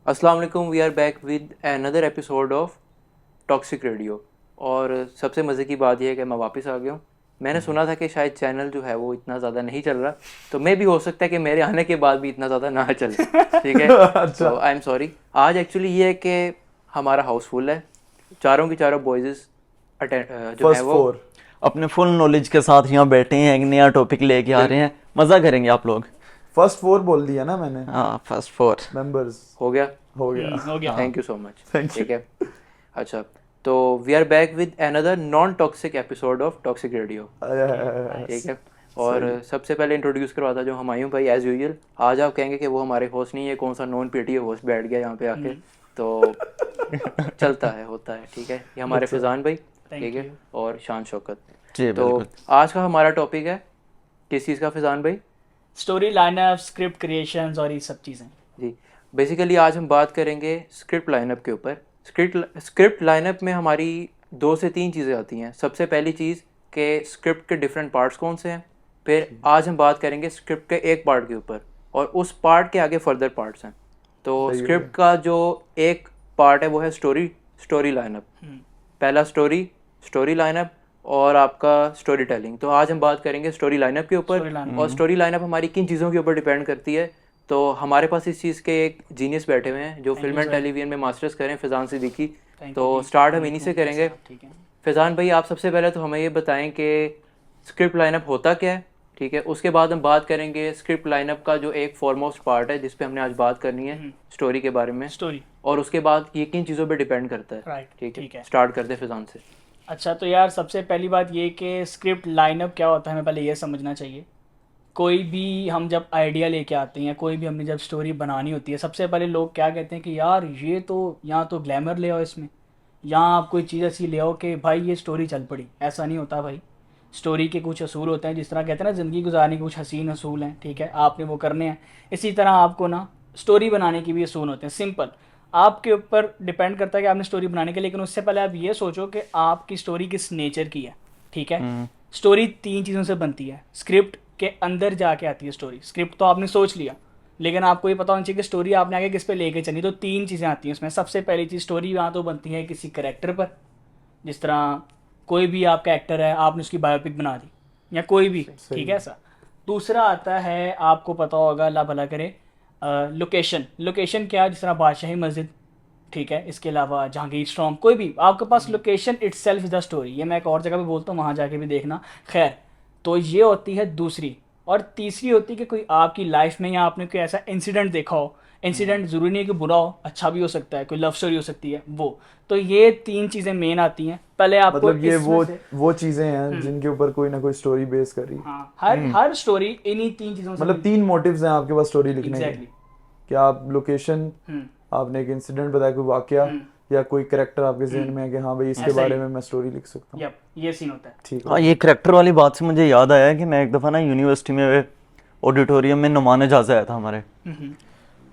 अस्सलाम वालेकुम, we are back with another episode of toxic radio. और सबसे मज़े की बात यह है कि मैं वापस आ गया हूँ। मैंने सुना था कि शायद चैनल जो है वो इतना ज़्यादा नहीं चल रहा, तो मे भी हो सकता है कि मेरे आने के बाद भी इतना ज़्यादा ना चले। ठीक है, अच्छा। तो आई एम सॉरी। आज एक्चुअली ये है कि हमारा हाउसफुल है, चारों की चारों बॉयज़ जो है फर्स्ट वो। फोर। अपने फुल नॉलेज के साथ यहाँ बैठे हैं, एक नया टॉपिक लेके आ रहे हैं, मज़ा करेंगे आप लोग। फर्स्ट फोर बोल दिया ना मैंने। हाँ, फर्स्ट फोर। मेंबर्स हो गया। हो गया। हो गया। हाँ, thank you so much. Thank you. ठीक है, अच्छा, तो we are back with another non toxic episode of toxic radio. ठीक है, और सही। सबसे पहले इंट्रोड्यूस करवाता जो हमायूं भाई एज यूजुअल। आज आप कहेंगे कि वो हमारे होस्ट नहीं है, कौन सा नॉन पीटी होस्ट बैठ गया यहाँ पे आके, तो चलता है, होता है। ठीक है, ये हमारे अच्छा। फिजान भाई। Thank ठीक है, you. और शान शौकत। जी तो बिल्कुल। आज का हमारा टॉपिक है किस चीज़ का, फिजान भाई? स्टोरी लाइनअप, स्क्रिप्ट क्रिएशंस और ये सब चीज़ें। जी, बेसिकली आज हम बात करेंगे स्क्रिप्ट लाइनअप के ऊपर। स्क्रिप्ट लाइनअप में हमारी 2 से 3 चीज़ें आती हैं। सबसे पहली चीज़ कि स्क्रिप्ट के डिफरेंट पार्ट्स कौन से हैं। फिर आज हम बात करेंगे स्क्रिप्ट के एक पार्ट के ऊपर, और उस पार्ट के आगे फर्दर पार्ट्स हैं। तो सही हो स्क्रिप्ट गया। का जो एक पार्ट है वो है स्टोरी लाइनअप। पहला स्टोरी लाइनअप और आपका स्टोरी टेलिंग। तो आज हम बात करेंगे स्टोरी लाइनअप के ऊपर। Story lineup। और स्टोरी लाइनअप हमारी किन चीज़ों के ऊपर डिपेंड करती है। तो हमारे पास इस चीज़ के एक जीनियस बैठे हुए हैं जो Thank film you, and sir। Television में मास्टर्स करें, फिजान सिद्दीकी। Thank तो you जी। स्टार्ट हम इन्हीं से कैसे करेंगे। आप? ठीक है। फिजान भाई, आप सबसे पहले तो हमें ये बताएं कि स्क्रिप्ट लाइनअप होता क्या है। ठीक है, उसके बाद हम बात करेंगे स्क्रिप्ट लाइनअप का जो एक फॉरमोस्ट पार्ट है जिस पे हमने आज बात करनी है, स्टोरी के बारे में। स्टोरी। और उसके बाद ये किन चीज़ों पे डिपेंड करता है। राइट। ठीक ठीक है, है। स्टार्ट करते हैं फिजान से। अच्छा, तो यार सबसे पहली बात ये कि स्क्रिप्ट लाइनअप क्या होता है हमें पहले ये समझना चाहिए। कोई भी हम जब आइडिया लेके आते हैं, कोई भी हमने जब स्टोरी बनानी होती है, सबसे पहले लोग क्या कहते हैं कि यार ये तो यहाँ तो ग्लैमर ले आओ इसमें, यहाँ आप कोई चीज़ ऐसी ले आओ कि भाई ये स्टोरी चल पड़ी। ऐसा नहीं होता भाई। स्टोरी के कुछ असूल होते हैं, जिस तरह कहते हैं ना ज़िंदगी गुजारने के कुछ हसीन असूल हैं। ठीक है, आपने वो करने हैं। इसी तरह आपको ना स्टोरी बनाने के भी असूल होते हैं। सिंपल, आपके ऊपर डिपेंड करता है कि आपने स्टोरी बनाने के, लेकिन उससे पहले आप ये सोचो कि आपकी स्टोरी किस नेचर की है। ठीक है, स्टोरी 3 चीज़ों से बनती है। स्क्रिप्ट के अंदर जाके आती है स्टोरी। स्क्रिप्ट तो आपने सोच लिया, लेकिन आपको ये पता होना चाहिए कि स्टोरी आपने आगे किस पे लेके चली। तो 3 चीज़ें आती हैं उसमें। सबसे पहली चीज़, स्टोरी यहाँ तो बनती है किसी करेक्टर पर। जिस तरह कोई भी आपका एक्टर है, आपने उसकी बायोपिक बना दी, या कोई भी। ठीक है, ऐसा। दूसरा आता है, आपको पता होगा, अल्लाह भला करे, लोकेशन। लोकेशन क्या है? जिस तरह बादशाही मस्जिद। ठीक है, इसके अलावा जहांगीर स्टॉर्म, कोई भी आपके पास location itself is the story. ये मैं एक और जगह पे बोलता हूँ, वहाँ जाके भी देखना। खैर, तो ये होती है दूसरी। और तीसरी होती है कि कोई आपकी लाइफ में या आपने कोई ऐसा इंसिडेंट देखा हो। इंसिडेंट ज़रूरी नहीं है कि बुरा हो, अच्छा भी हो सकता है, कोई लव स्टोरी हो सकती है वो। तो ये 3 चीज़ें मेन आती हैं। पहले आपको मतलब ये इसमें से, वो चीजें हैं जिनके ऊपर कोई ना कोई स्टोरी बेस कर रही है। हाँ, हर स्टोरी इन्हीं 3 चीज़ों से मतलब 3 मोटिव्स हैं आपके पास स्टोरी लिखने के। एग्जैक्टली। कि आप लोकेशन, आपने एक इंसिडेंट बताया, कोई वाकया, या कोई करेक्टर आपके जहन में है कि हाँ भाई इसके ऐसा ही। बारे में मैं स्टोरी लिख सकता हूँ। यप, ये सीन होता है। ठीक हाँ, है। ये करेक्टर वाली बात से मुझे याद आया कि मैं एक दफ़ा ना यूनिवर्सिटी में ऑडिटोरियम में नुमान एजाज आया था हमारे।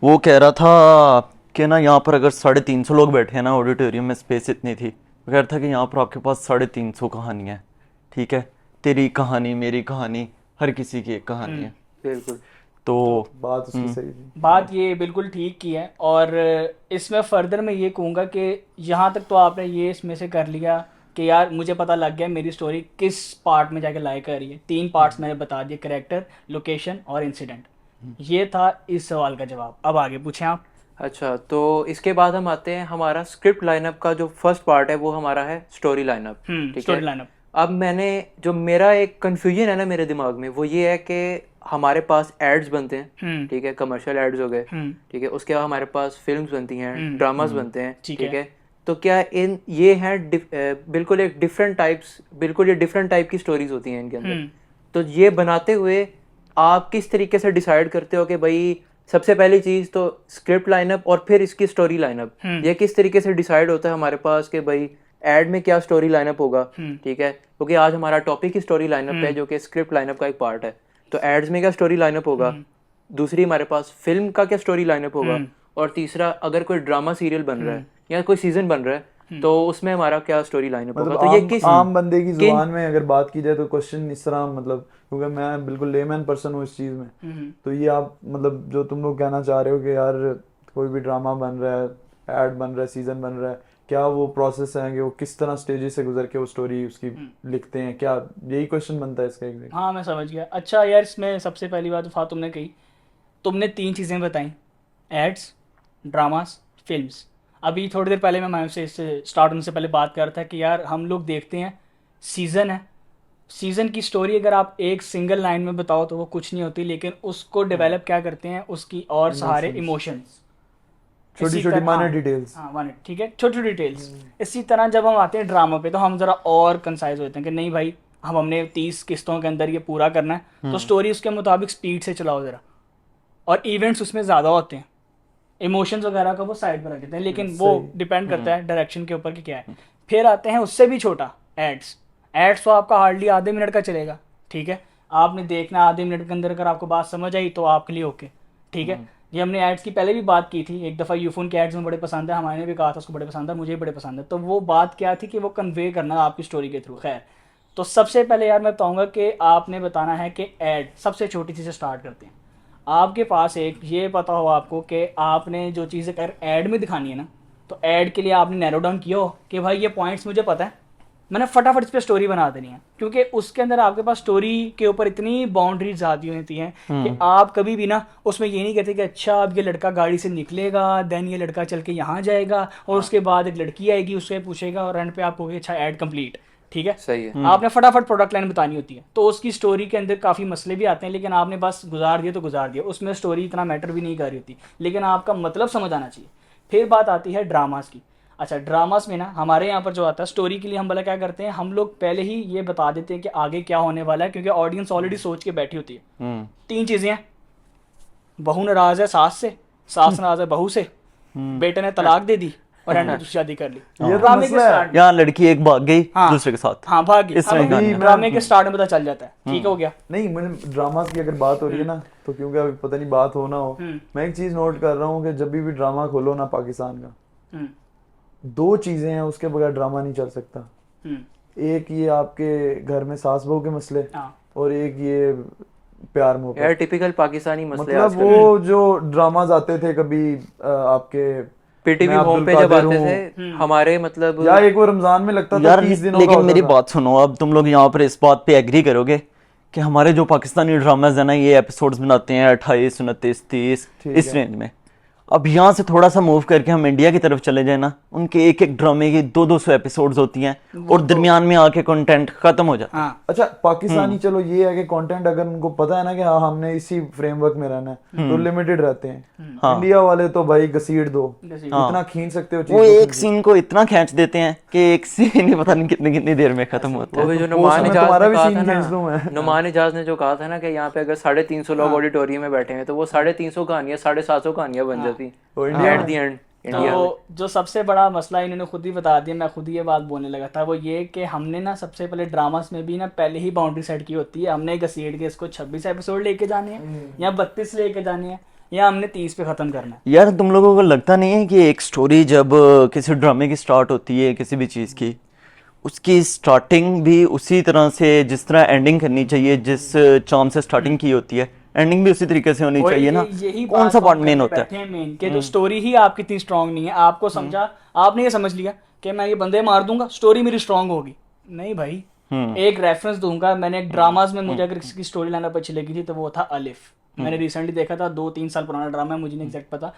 वो कह रहा था कि ना यहाँ पर अगर 350 लोग बैठे हैं ना, ऑडिटोरियम में स्पेस इतनी थी, वो कह रहा था कि यहाँ पर आपके पास 350 कहानियाँ हैं। ठीक है, तेरी कहानी, मेरी कहानी, हर किसी की एक कहानी है। बिल्कुल। तो बात उसकी सही थी। बात ये बिल्कुल ठीक की है। और इसमें फर्दर मैं ये कहूँगा कि यहाँ तक तो आपने ये इसमें से कर लिया कि यार मुझे पता लग गया मेरी स्टोरी किस पार्ट में जाके लाई कर रही है। 3 पार्ट्स मैंने बता दिए, करेक्टर, लोकेशन और इंसिडेंट। ये था इस सवाल का जवाब। अब आगे पूछें आप। अच्छा, तो इसके बाद हम आते हैं, हमारा स्क्रिप्ट लाइनअप का जो फर्स्ट पार्ट है वो हमारा है स्टोरी लाइनअप। ठीक है, स्टोरी लाइनअप। अब मैंने जो मेरा एक कन्फ्यूजन है ना मेरे दिमाग में, वो ये है कि हमारे पास एड्स बनते हैं। ठीक है, कमर्शियल एड्स हो गए। ठीक है, उसके बाद हमारे पास फिल्म्स बनती हैं, ड्रामास बनते हैं। ठीक ठीक है। है, तो क्या इन ये हैं बिल्कुल एक डिफरेंट टाइप्स, बिल्कुल ये डिफरेंट टाइप की स्टोरीज होती हैं इनके अंदर। तो ये बनाते हुए आप किस तरीके से डिसाइड करते हो कि भाई सबसे पहली चीज़ तो स्क्रिप्ट लाइनअप और फिर इसकी स्टोरी लाइनअप, ये किस तरीके से डिसाइड होता है हमारे पास कि भाई एड में क्या स्टोरी लाइनअप होगा। ठीक है, क्योंकि आज हमारा टॉपिक ही स्टोरी लाइनअप है जो कि स्क्रिप्ट लाइनअप का एक पार्ट है। तो एड्स में क्या स्टोरी लाइनअप होगा, दूसरी हमारे पास फिल्म का क्या स्टोरी लाइनअप होगा, और तीसरा अगर कोई ड्रामा सीरियल बन रहा है या कोई सीजन बन रहा है तो उसमें हमारा क्या स्टोरी लाइनअप होगा। मतलब तो ये किस आम बंदे की जुबान में अगर बात की जाए तो क्वेश्चन इस तरह, मतलब क्योंकि मैं बिल्कुल लेमैन पर्सन हूँ इस चीज़ में, तो ये आप मतलब जो तुम लोग कहना चाह रहे हो कि यार कोई भी ड्रामा बन रहा है, ऐड बन रहा है, सीजन बन रहा है, क्या वो प्रोसेस है कि वो किस तरह स्टेजेस से गुजर के वो स्टोरी उसकी लिखते हैं, क्या यही क्वेश्चन बनता है इसका एक। हाँ मैं समझ गया। अच्छा यार, इसमें सबसे पहली बात वफा तुमने कही, तुमने 3 चीज़ें बताई, एड्स, ड्रामास, फिल्म्स। अभी थोड़ी देर पहले मैं मैम से इससे स्टार्ट होने से पहले बात कर रहा था कि यार हम लोग देखते हैं सीज़न है, सीज़न की स्टोरी अगर आप एक सिंगल लाइन में बताओ तो वो कुछ नहीं होती, लेकिन उसको डेवलप क्या करते हैं उसकी और सहारे इमोशंस, छोटी छोटी माइनर डिटेल्स। हाँ माइनर, ठीक है, छोटी छोटी डिटेल्स। इसी तरह जब हम आते हैं ड्रामा पे तो हम ज़रा और कंसाइज होते हैं कि नहीं भाई हम हमने 30 किस्तों के अंदर ये पूरा करना है, तो स्टोरी उसके मुताबिक स्पीड से चलाओ ज़रा, और इवेंट्स उसमें ज़्यादा होते हैं, इमोशंस वगैरह का वो साइड पर रख देते हैं, लेकिन वो डिपेंड करता है डायरेक्शन के ऊपर कि क्या है। फिर आते हैं उससे भी छोटा, एड्स। एड्स तो आपका हार्डली आधे मिनट का चलेगा, ठीक है, आपने देखना आधे मिनट के अंदर अगर आपको बात समझ आई तो आपके लिए ओके, ठीक है। ये हमने एड्स की पहले भी बात की थी, एक दफ़ा यूफोन के एड्स में बड़े पसंद है, हमारे ने भी कहा था उसको बड़े पसंद है, मुझे भी बड़े पसंद है। तो वो बात क्या थी कि वो कन्वे करना आपकी स्टोरी के थ्रू। खैर, तो सबसे पहले यार मैं बताऊँगा कि आपने बताना है कि एड सबसे छोटी चीज़ से स्टार्ट करते हैं। आपके पास एक ये पता हो आपको कि आपने जो चीज़ें अगर ऐड में दिखानी है ना, तो ऐड के लिए आपने नैरो डाउन किया हो कि भाई ये पॉइंट्स मुझे पता है, मैंने फटाफट इस पर स्टोरी बना देनी है, क्योंकि उसके अंदर आपके पास स्टोरी के ऊपर इतनी बाउंड्रीज आती होती हैं कि आप कभी भी ना उसमें ये नहीं कहते कि अच्छा अब ये लड़का गाड़ी से निकलेगा, देन ये लड़का चल के यहाँ जाएगा और उसके बाद एक लड़की आएगी उससे पूछेगा और एंड पे आपको अच्छा ऐड कंप्लीट, ठीक है। सही है। आपने फटाफट प्रोडक्ट लाइन बतानी होती है, तो उसकी स्टोरी के अंदर काफ़ी मसले भी आते हैं, लेकिन आपने बस गुजार दिया तो गुजार दिया, उसमें स्टोरी इतना मैटर भी नहीं कर रही होती, लेकिन आपका मतलब समझ आना चाहिए। फिर बात आती है ड्रामास की। अच्छा, ड्रामास में ना हमारे यहाँ पर जो आता है स्टोरी के लिए हम भला क्या करते हैं, हम लोग पहले ही ये बता देते हैं कि आगे क्या होने वाला है, क्योंकि ऑडियंस ऑलरेडी सोच के बैठी होती है। 3 चीज़ें हैं, बहू नाराज है सास से, सास नाराज है बहू से, बेटे ने तलाक दे दी और एंड में दूसरी शादी कर ली। ये तो ड्रामे के मसला है। स्टार्ट, यहाँ लड़की एक भाग गई हाँ, दूसरे के साथ, हाँ भाग गई, इस तरह की अब कहानी है। ड्रामे के स्टार्ट में पता चल जाता है, ठीक हो गया। नहीं, मैंने ड्रामास की अगर बात हो रही है ना, तो क्योंकि अभी पता नहीं बात हो ना हो, मैं एक चीज नोट कर रहा हूँ कि जब भी ड्रामा खोलो ना पाकिस्तान का, 2 चीजें हैं उसके बगैर ड्रामा नहीं चल सकता। एक ये आपके घर में सास बहू के मसले, और एक ये प्यार मोहब्बत। यार टिपिकल पाकिस्तानी मसले मतलब आजकल। वो जो ड्रामाज आते थे कभी आपके पीटीवी मैं होम अब्दुल पे जब कादिर आते हूँ, थे हमारे मतलब या एक वो रमजान में लगता था यार 30 दिनों लेकिन का मेरी होता था। बात सुनो, अब तुम लोग यहाँ पर इस बात पे एग्री करोगे कि हमारे जो पाकिस्तानी ड्रामाज है ना, ये एपिसोड्स बनाते हैं 28, 29, 30 इस रेंज में। अब यहाँ से थोड़ा सा मूव करके हम इंडिया की तरफ चले जाए ना, उनके एक एक ड्रामे की 200-200 एपिसोड्स होती हैं और दरमियान में आके कंटेंट खत्म हो जाता है। अच्छा, पाकिस्तानी चलो ये है कि कंटेंट अगर उनको पता है ना कि हाँ हमने इसी फ्रेमवर्क में रहना है तो लिमिटेड रहते हैं। इंडिया वाले तो भाई घसीट दो, इतना खींच सकते हो वो चीज़ एक सीन को इतना खींच देते हैं कि एक सीन ही पता नहीं कितनी कितनी देर में खत्म होता वो है। भी जो वो नुमान समय इजाज तुम्हारा ने भी कहा सीन था खींच लूं ना, मैं। नुमान इजाज ने जो कहा था ना कि यहाँ पे अगर 350 लोग ऑडिटोरियम में बैठे हैं तो वो 350 कहानियां 750 कहानियां बन जाती वो एट दी एंड इंडिया में। तो जो सबसे बड़ा मसला इन्होंने खुद ही बता दिया, मैं खुद ही ये बात बोलने लगा था, वो ये कि हमने ना सबसे पहले ड्रामास में भी ना पहले ही बाउंड्री सेट की होती है। हमने घसीट के इसको 26 एपिसोड लेके जाने हैं या 32 लेके जाने हैं या हमने 30 पे खत्म करना है। यार तुम लोगों को लगता नहीं है कि एक स्टोरी जब किसी ड्रामे की स्टार्ट होती है, किसी भी चीज़ की, उसकी स्टार्टिंग भी उसी तरह से जिस तरह एंडिंग करनी चाहिए, जिस चार्म से स्टार्टिंग की होती है एंडिंग भी उसी तरीके से होनी चाहिए ना। यही कौन सा पार्ट मेन होता है? मेन के जो स्टोरी ही आपकी इतनी स्ट्रांग नहीं है, आपको समझा, आपने ये समझ लिया कि मैं ये बंदे मार दूंगा स्टोरी मेरी स्ट्रांग होगी। नहीं भाई, एक रेफरेंस दूंगा, मैंने एक ड्रामाज में मुझे अगर किसी स्टोरी लाइन पर अच्छी लगी थी तो वो था अलिफ। मैंने रिसेंटली देखा था, 2-3 साल पुराना ड्रामा है, मुझे नहीं एग्जैक्ट पता,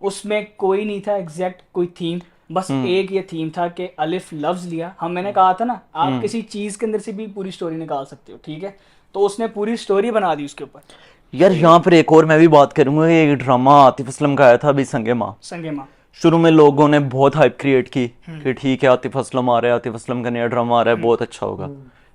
उसमें कोई नहीं था एग्जैक्ट कोई थीम, बस एक ये थीम था कि अलिफ लफ्ज लिया। हम मैंने कहा था ना आप किसी चीज के अंदर से भी पूरी स्टोरी निकाल सकते हो, ठीक है, तो उसने पूरी स्टोरी बना दी उसके ऊपर। यार यहाँ पर एक और मैं भी बात करूंगा, एक ड्रामा आतिफ असलम का आया था अभी, संगे माँ। संगे माँ शुरू में लोगों ने बहुत हाइप क्रिएट की कि ठीक है आतिफ असलम आ रहा है, आतिफ असलम का नया ड्रामा आ रहा है, बहुत अच्छा होगा।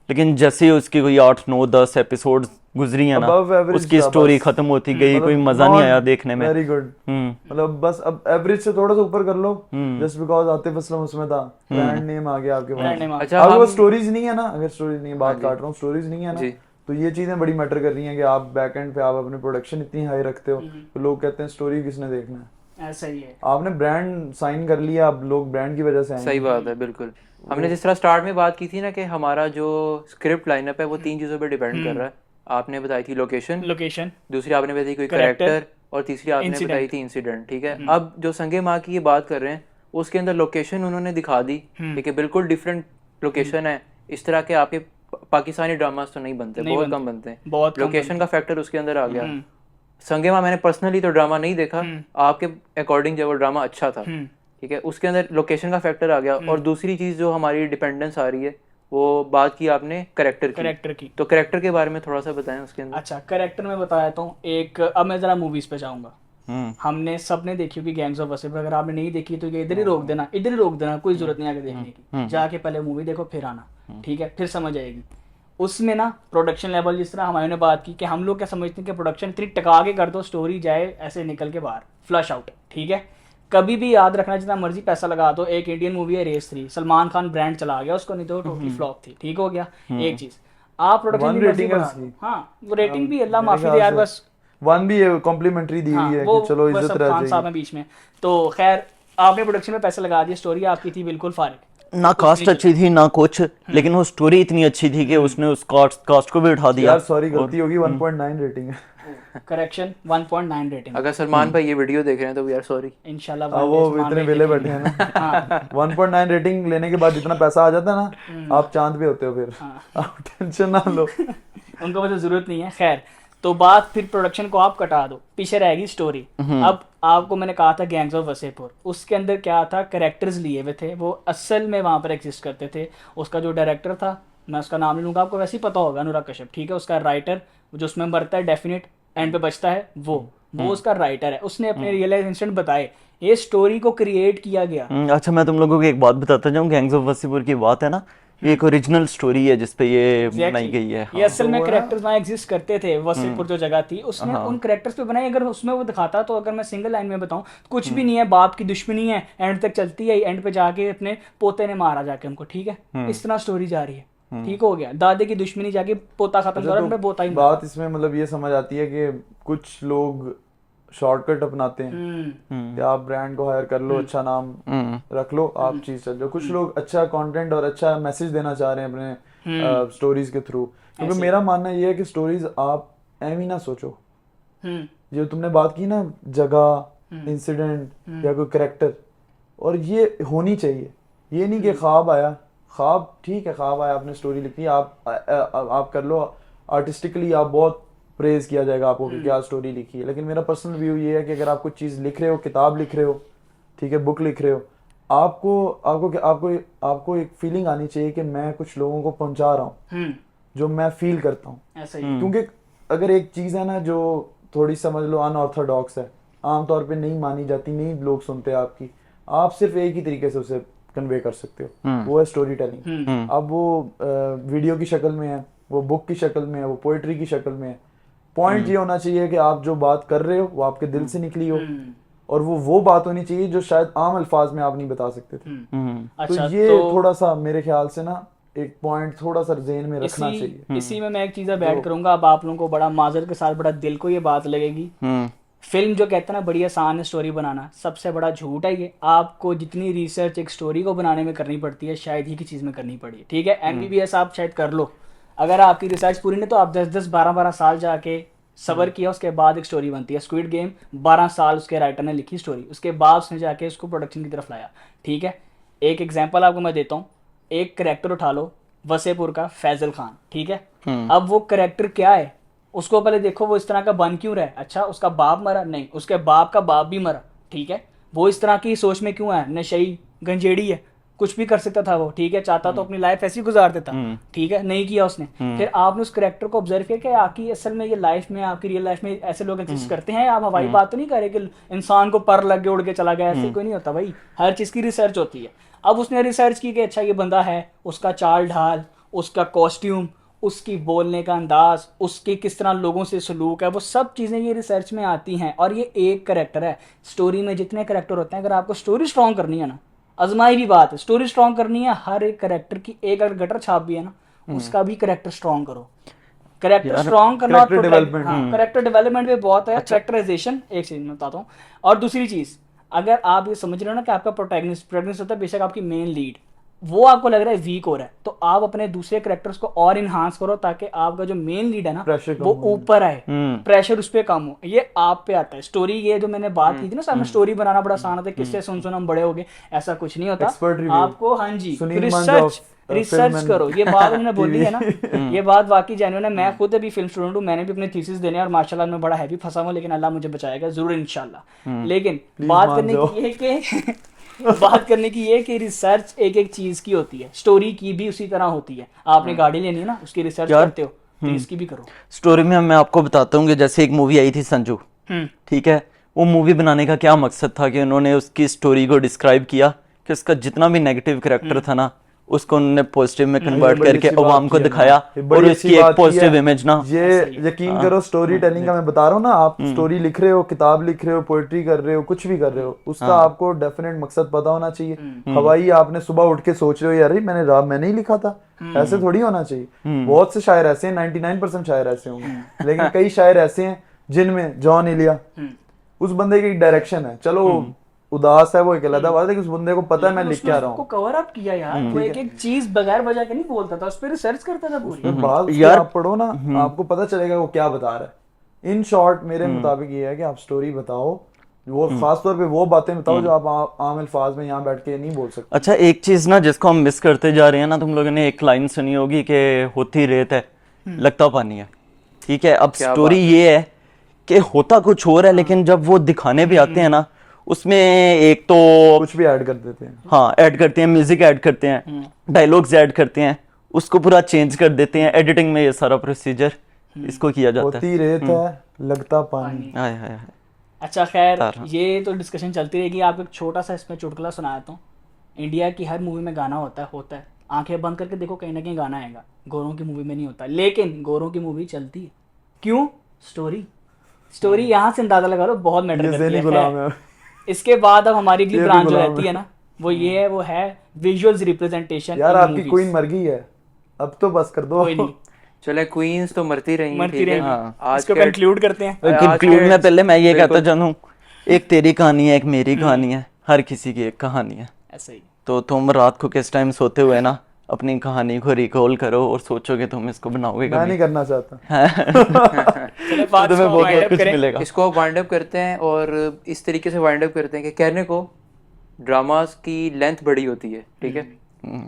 लेकिन जैसे ही उसकी कोई 8, 9, 10 एपिसोड गुजरी है ना, उसकी स्टोरी खत्म होती गई, कोई मजा नहीं आया देखने में। वेरी गुड, मतलब बस अब एवरेज से थोड़ा सा ऊपर कर लो, जस्ट बिकॉज आतिफ असलम उसमें था, ब्रांड नेम आ गया आपके पास। अच्छा, अगर वो स्टोरीज नहीं है ना, अगर स्टोरीज नहीं, बात काट रहा हूँ, स्टोरीज नहीं है ना, तो ये चीजें बड़ी मैटर कर रही हैं कि आप बैक एंड पे आप अपने प्रोडक्शन इतनी हाई रखते हो तो लोग कहते हैं स्टोरी किसने देखना है। ऐसा ही है, आपने ब्रांड साइन कर लिया, अब लोग ब्रांड की वजह से आएंगे। सही बात है, बिल्कुल। हमने जिस तरह स्टार्ट में बात की थी ना कि हमारा जो स्क्रिप्ट लाइनअप है वो 3 चीज़ों पे डिपेंड कर रहा है। आपने बताई थी लोकेशन, लोकेशन, दूसरी आपने बताई कोई कैरेक्टर, और तीसरी आपने बताई थी इंसिडेंट, ठीक है। अब जो संगे माँ की ये बात कर रहे हैं उसके अंदर लोकेशन उन्होंने दिखा दी, ठीक है, बिल्कुल डिफरेंट लोकेशन है। इस तरह के आपके पाकिस्तानी ड्रामास तो नहीं बनते, बहुत कम बनते हैं, बहुत लोकेशन का फैक्टर उसके अंदर आ गया। संगे माँ मैंने पर्सनली तो ड्रामा नहीं देखा, आपके अकॉर्डिंग जब वो ड्रामा अच्छा था, ठीक है, उसके अंदर लोकेशन का फैक्टर आ गया। और दूसरी चीज़ जो हमारी डिपेंडेंस आ रही है वो बात की आपने करेक्टर की, तो करेक्टर के बारे में थोड़ा सा बताएं उसके अंदर। अच्छा, करेक्टर में बताया तो एक, अब मैं जरा मूवीज पे जाऊंगा। हमने सबने देखी होगी गैंग्स ऑफ वासेपुर, अगर आपने नहीं देखी तो ये इधर ही रोक देना, इधर ही रोक देना, कोई जरूरत नहीं आगे देखने की, जाके पहले मूवी देखो फिर आना, ठीक है, फिर समझ आएगी। उसमें ना प्रोडक्शन लेवल, जिस तरह हमारे ने बात की कि हम लोग क्या समझते हैं कि प्रोडक्शन इतनी टका के कर दो, स्टोरी जाए ऐसे निकल के बाहर, फ्लश आउट, ठीक है। कभी भी याद रखना, जितना मर्जी पैसा लगा दो, एक इंडियन मूवी है रेस 3, सलमान खान ब्रांड चला गया उसको, नहीं तो टोटली फ्लॉप थी, ठीक हो गया। एक चीज आप प्रोडक्शन की मर्जी बढ़ा दो, हाँ वो रेटिंग भी अल्लाह माफी दे यार, बस 1 भी कॉम्प्लीमेंट्री दी हुई है कि चलो इज्जत रह खान साहब है बीच में। तो खैर आपने प्रोडक्शन में पैसे लगा दिए, स्टोरी आपकी थी बिल्कुल फारिग, ना कास्ट अच्छी थी ना कुछ, लेकिन वो स्टोरी इतनी अच्छी थी कि उसने उस कास्ट को भी उठा दिया। यार सॉरी गलती होगी, 1.9 रेटिंग है। Correction 1.9 rating. अगर सलमान भाई ये वीडियो देख रहे हैं तो वी आर सॉरी, इंशाल्लाह वो इतने वेले बैठे हैं ना। 1.9 रेटिंग लेने के बाद जितना पैसा आ जाता है ना, आप चांद पे होते हो फिर, आप टेंशन ना लो। उनको वैसे जरूरत नहीं है। खैर, तो बात फिर प्रोडक्शन को आप कटा दो, पीछे रहेगी स्टोरी। अब आपको मैंने कहा था गैंग्स ऑफ वसेपुर, उसके अंदर क्या था, कैरेक्टर्स लिए हुए थे, वो असल में वहाँ पर एग्जिस्ट करते थे। उसका जो डायरेक्टर था, मैं उसका नाम नहीं लूँगा, आपको वैसे ही पता होगा, अनुराग कश्यप, ठीक है। उसका राइटर जो उसमें मरता है डेफिनेट एंड पे बचता है, वो उसका राइटर है। उसने अपने रियल लाइफ इंसिडेंट बताए, ये स्टोरी को क्रिएट किया गया। अच्छा, मैं तुम लोगों को एक बात बताता जाऊँ, गैंग्स ऑफ वसेपुर की बात है ना, ये एक ओरिजिनल स्टोरी है जिसपे ये बनाई गई है। ये असल में कैरेक्टर्स वहाँ एग्जिस्ट करते थे, वसेपुर जो जगह थी, उसने उन कैरेक्टर्स पे बनाई। अगर उसमें वो दिखाता, तो अगर मैं सिंगल लाइन में बताऊं, कुछ भी नहीं है, बाप की दुश्मनी है, एंड तक चलती है, एंड पे जाके अपने पोते ने मारा जाके उनको, ठीक है, इस तरह स्टोरी जा रही है, ठीक हो गया। दादे की दुश्मनी जाके पोता खत्म कर रहा है, पोता ही बात इसमें मतलब ये समझ आती है कि कुछ लोग शॉर्टकट अपनाते हैं कि आप ब्रांड को हायर कर लो, अच्छा नाम रख लो, आप चीज चल जाओ। कुछ लोग अच्छा कंटेंट और अच्छा मैसेज देना चाह रहे हैं अपने स्टोरीज के थ्रू, क्योंकि मेरा मानना ये है कि स्टोरीज आप एम ही ना सोचो। जो तुमने बात की ना, जगह, इंसिडेंट या कोई करेक्टर, और ये होनी चाहिए। ये नहीं कि ख्वाब आया, ख्वाब ठीक है, ख्वाब आया, आपने स्टोरी लिखी, आप कर लो आर्टिस्टिकली, आप बहुत प्रेज किया जाएगा आपको कि क्या स्टोरी लिखी है। लेकिन मेरा पर्सनल व्यू ये है कि अगर आप कुछ चीज़ लिख रहे हो, किताब लिख रहे हो, ठीक है, बुक लिख रहे हो, आपको एक फीलिंग आनी चाहिए कि मैं कुछ लोगों को पहुंचा रहा हूँ जो मैं फील करता हूँ। क्योंकि अगर एक चीज़ है ना जो थोड़ी समझ लो अनऑर्थोडॉक्स है, आमतौर पे नहीं मानी जाती, नहीं लोग सुनते आपकी, आप सिर्फ एक ही तरीके से उसे कन्वे कर सकते हो, वो है स्टोरी टेलिंग। अब वो वीडियो की शक्ल में है, वो बुक की शक्ल में है, वो पोइट्री की शक्ल में है। पॉइंट ये होना चाहिए कि आप जो बात कर रहे हो वो आपके दिल से निकली हो, और वो बात होनी चाहिए जो शायद आम अल्फाज में आप नहीं बता सकते थे। अच्छा, तो ये थोड़ा सा मेरे ख्याल से ना एक पॉइंट थोड़ा सा ज़हन में रखना चाहिए। इसी में मैं एक चीज़ ऐड करूंगा। अब आप लोगों को बड़ा माजर के साथ, बड़ा दिल को ये बात लगेगी, फिल्म जो कहता है ना बड़ी आसान है स्टोरी बनाना, सबसे बड़ा झूठ है ये। आपको जितनी रिसर्च एक स्टोरी को बनाने में करनी पड़ती है, शायद ही की चीज़ में करनी पड़ी है, ठीक है। MBBS आप शायद कर लो, अगर आपकी रिसर्च पूरी नहीं तो आप 10-10, 12-12 साल जाके सबर किया, उसके बाद एक स्टोरी बनती है। स्क्विड गेम 12 साल उसके राइटर ने लिखी स्टोरी, उसके बाद उसने जाके उसको प्रोडक्शन की तरफ लाया, ठीक है। एक एग्जांपल आपको मैं देता हूँ, एक करेक्टर उठा लो वसेपुर का, फैजल खान, ठीक है। अब वो करेक्टर क्या है, उसको पहले देखो वो इस तरह का बन क्यों रहा है। अच्छा, उसका बाप मरा? नहीं, उसके बाप का बाप भी मरा, ठीक है। वो इस तरह की सोच में क्यों है? नशई, गंजेड़ी है, कुछ भी कर सकता था वो, ठीक है। चाहता तो अपनी लाइफ ऐसी गुजार देता, ठीक है, नहीं किया उसने। फिर आपने उस कैरेक्टर को ऑब्जर्व किया कि आपकी असल में ये लाइफ में, आपकी रियल लाइफ में ऐसे लोग एग्जिस्ट करते हैं। आप हवाई बात तो नहीं कर रहे कि इंसान को पर लग के उड़ के चला गया, ऐसे कोई नहीं होता भाई, हर चीज़ की रिसर्च होती है। अब उसने रिसर्च की कि अच्छा ये बंदा है, उसका चाल ढाल, उसका कॉस्ट्यूम, उसकी बोलने का अंदाज, उसके किस तरह लोगों से सलूक है, वो सब चीज़ें ये रिसर्च में आती हैं। और ये एक कैरेक्टर है, स्टोरी में जितने कैरेक्टर होते हैं, अगर आपको स्टोरी स्ट्रॉन्ग करनी है ना, आजमाई भी बात है, स्टोरी स्ट्रॉन्ग करनी है, हर एक कैरेक्टर की एक अगर गटर छाप भी है ना, उसका भी कैरेक्टर स्ट्रॉन्ग करो। कैरेक्टर स्ट्रॉन्ग करना, कैरेक्टर डेवलपमेंट भी बहुत है, कैरेक्टराइजेशन। एक चीज मैं बताता हूँ। और दूसरी चीज, अगर आप ये समझ रहे हो ना कि आपका प्रोटैगनिस्ट होता है, बेशक आपकी मेन लीड, वो आपको लग रहा है वीक हो रहा है, तो आप अपने दूसरे करेक्टर्स को और इनहांस करो ताकि आपका जो मेन लीड है ना Pressure कम वो हो। ऊपर आए, प्रेशर उस पर कम हो। ये आप पे आता है। स्टोरी, ये जो मैंने बात की थी ना सामने, स्टोरी बनाना बड़ा आसान होता है, किससे सुन सुन हम बड़े हो गए, ऐसा कुछ नहीं होता। Expert review। आपको, हाँ जी, सुनील रिसर्च मंज रिसर्च film करो। and ये बात उन्होंने बोली है ना, TV ये बात वाकई जेन्युइन है। मैं खुद अभी फिल्म स्टूडेंट हूँ, मैंने भी अपने थीसिस देने हैं और माशाल्लाह मैं बड़ा हैवी फंसा हुआ, लेकिन अल्लाह मुझे बचाएगा जरूर इंशाल्लाह। लेकिन बात मान करने जाओ। की ये कि बात करने की ये कि रिसर्च एक एक चीज की होती है, स्टोरी की भी उसी तरह होती है। आपने गाड़ी लेनी है ना, उसकी रिसर्च यार, करते हो, तो इसकी भी करो। स्टोरी में मैं आपको बताता हूँ कि जैसे एक मूवी आई थी संजू, ठीक है, वो मूवी बनाने का क्या मकसद था कि उन्होंने उसकी स्टोरी को डिस्क्राइब किया कि उसका जितना भी नेगेटिव कैरेक्टर था ना उसको उन्होंने पॉजिटिव में कन्वर्ट बड़ी करके अच्छी बात अवाम को की है ना। दिखाया ये बड़ी और अच्छी उसकी एक बात की पॉजिटिव है। इमेज ना। ये यकीन करो, स्टोरी टेलिंग का मैं बता रहा हूँ ना, आप स्टोरी लिख रहे हो, किताब लिख रहे हो, पोएट्री कर रहे हो, कुछ भी कर रहे हो, उसका आपको डेफिनेट मकसद पता होना चाहिए। हवाई आपने सुबह उठ के सोच रहे हो यार मैंने ही लिखा था, ऐसे थोड़ी होना चाहिए। बहुत से शायर ऐसे हैं, 99% शायर ऐसे होंगे, लेकिन कई शायर ऐसे हैं जिनमें जॉन एलिया, उस बंदे की डायरेक्शन है, चलो उदास है वो एक अलग बात है, लेकिन उस बंदे को पता है मैं लिख के आ रहा हूँ। कवर अप किया यार, वो एक एक चीज बगैर वजह के नहीं बोलता था, उस पर रिसर्च करता था पूरी। बात उसकी यार, आप पढ़ो ना, आपको पता चलेगा वो क्या बता रहा है। इन शॉर्ट मेरे मुताबिक ये है कि आप स्टोरी बताओ, वो खास तौर पे वो बातें बताओ जो आप आम अल्फाज में यहाँ बैठ के नहीं बोल सकते। अच्छा, एक चीज ना जिसको हम मिस करते जा रहे हैं ना, तुम लोगों ने एक लाइन सुनी होगी कि होती रेत है लगता पानी है, ठीक है। अब स्टोरी ये है कि होता कुछ और है, लेकिन जब वो दिखाने भी आते हैं ना, उसमें एक तो कुछ भी ऐड कर देते हैं। हाँ ऐड करते हैं, म्यूजिक ऐड करते हैं, डायलॉग्स ऐड करते हैं, उसको पूरा चेंज कर देते हैं। एडिटिंग में ये सारा प्रोसीजर इसको किया जाता है। होती रेत है लगता पानी। हाय हाय हाय। अच्छा खैर, ये तो डिस्कशन चलती रहेगी। आप एक छोटा सा इसमें चुटकुला सुनाया तो, इंडिया की हर मूवी में गाना होता है, आंखें बंद करके देखो कहीं ना कहीं गाना आएगा। गोरों की मूवी में नहीं होता, लेकिन गोरों की मूवी चलती है। क्यों? स्टोरी यहाँ से अंदाजा लगा लो, बहुत मैटर करती है। इसके बाद अब हमारी अगली ब्रांच जो रहती है ना, वो है विजुअल्स रिप्रेजेंटेशन। यार आपकी क्वीन मर गई है, अब तो बस कर दो। कोई नहीं, चले क्वींस तो मरती रही हैं, ठीक है। हाँ। आज इसको के कंक्लूड करते हैं। कंक्लूड में पहले मैं ये कहता जानूं, एक तेरी कहानी है, एक मेरी कहानी है, हर किसी की एक कहानी है। ऐसे ही तो तुम रात को किस टाइम सोते हुए ना अपनी कहानी को रिकॉल करो और सोचो कि तुम इसको बनाओगे मैं कभी। नहीं करना चाहता। चलो बात तुम्हें को बहुत wind up कुछ करें। मिलेगा। इसको वाइंड अप करते हैं और इस तरीके से वाइंड अप करते हैं कि कहने को ड्रामास की लेंथ बड़ी होती है, ठीक है,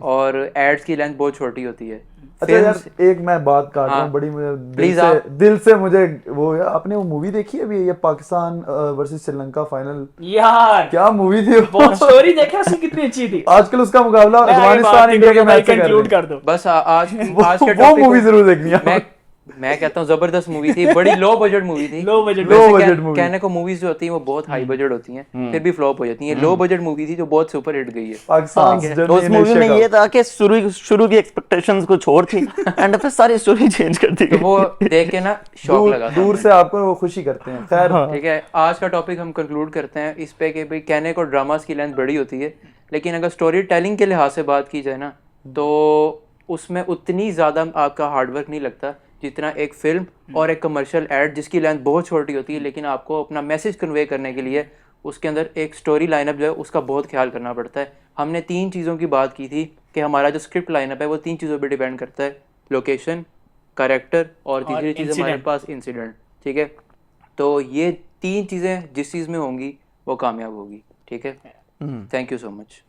और एड्स की लेंथ बहुत छोटी होती है। अच्छा यार, एक मैं बात काट रहा हूँ, बड़ी मुझे प्लीज दिल से मुझे वो यार, आपने वो मूवी देखी है अभी, ये पाकिस्तान वर्सेस श्रीलंका फाइनल? यार क्या मूवी थी वो? बहुत स्टोरी देखा, उसकी कितनी अच्छी थी। आजकल उसका मुकाबला अफगानिस्तान इंडिया के मैच से कर रहे कंक्लूड हैं। कर दो। बस आज के वो टॉपिक मूवी जरूर देखनी है। मैं कहता हूँ जबरदस्त मूवी थी, बड़ी लो बजट मूवी थी। Low budget movie. कहने को मूवीज जो होती हैं वो बहुत हाई बजट होती हैं, फिर भी फ्लॉप हो जाती हैं। लो बजट मूवी थी जो बहुत सुपर हिट गई है। पाकिस्तान तो उस मूवी में ये था कि शुरू की एक्सपेक्टेशंस कुछ और थी एंड फिर सारी स्टोरी चेंज कर दी तो वो देख के ना शौक लगा था दूर से आपको वो खुशी करते हैं। खैर ठीक है, आज का टॉपिक हम कंक्लूड करते हैं इस पे कि भाई कहने को ड्रामास की लेंथ बड़ी होती है, लेकिन अगर स्टोरी टेलिंग के लिहाज से बात की जाए ना, तो उसमें उतनी ज़्यादा आपका हार्डवर्क नहीं लगता जितना एक फिल्म और एक कमर्शियल एड जिसकी लेंथ बहुत छोटी होती है, लेकिन आपको अपना मैसेज कन्वे करने के लिए उसके अंदर एक स्टोरी लाइनअप जो है उसका बहुत ख्याल करना पड़ता है। हमने 3 चीज़ों की बात की थी कि हमारा जो स्क्रिप्ट लाइनअप है वो 3 चीज़ों पर डिपेंड करता है, लोकेशन, कैरेक्टर और तीसरी चीज़ हमारे पास इंसिडेंट, ठीक है। तो ये 3 चीज़ें जिस चीज़ में होंगी वो कामयाब होगी, ठीक है। Thank you so much.